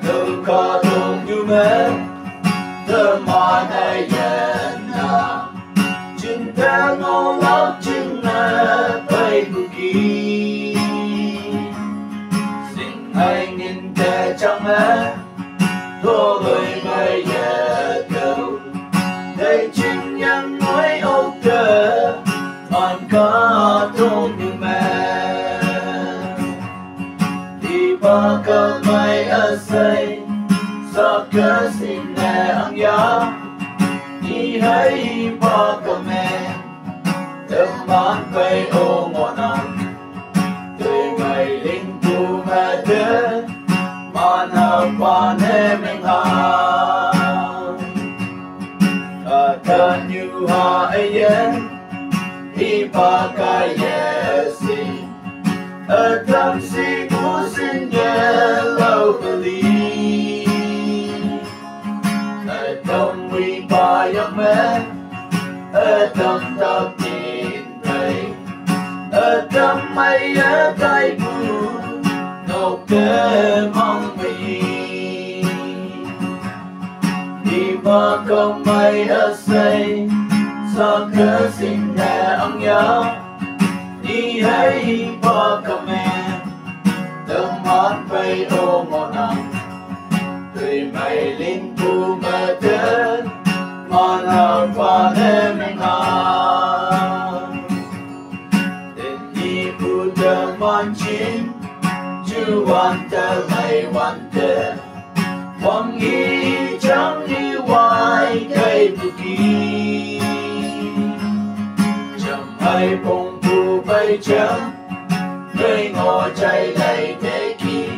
từ có tung như mẹ từ mà này yên na chính ta ngô lóc chính là bay bù kỳ xin ai nhìn ta trong mẹ thô lời ngày giờ cầu đây chính nhân nói ô cơ còn có tung như mẹ ba cơ mai ở xây do cơ xin nè ăn gió đi hãy ba cơ mẹ tâm bán quay ô ngọn năm tươi ngày linh tu mẹ đứa mà nào qua nè mình hà cả thân như hà ấy yên đi ba cái xin ở tâm si của xin nhẹ lâu believe ở tâm we by a man ở tâm tập tin thấy ở tâm mây ở tay bu nộp kế mong mình đi qua không mây ở xây do cớ xin nhẹ ông nhớ đi hãy bỏ cầm em tâm hót bay ô một năm tùy mày linh tu mơ đến mòn hào qua đêm mình hòn đến đi phụ tờ mòn chín chứ hoàn tờ mày hoàn tờ hoàng nghi chẳng đi hoài cây bù kỳ chẳng hay bông bay chấm nơi ngồi chạy lại thế kỷ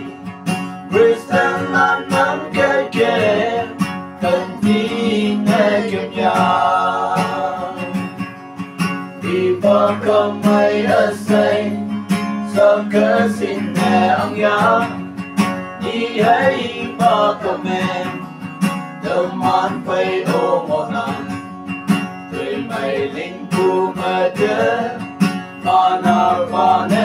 Christian ăn nắm cái kề cần tin nghe kiếm nhà đi qua không may ở xây do cớ xin mẹ ông nhớ đi hãy qua cầm em tâm ăn quay ô một năm tùy mày linh tu mơ đứa Mana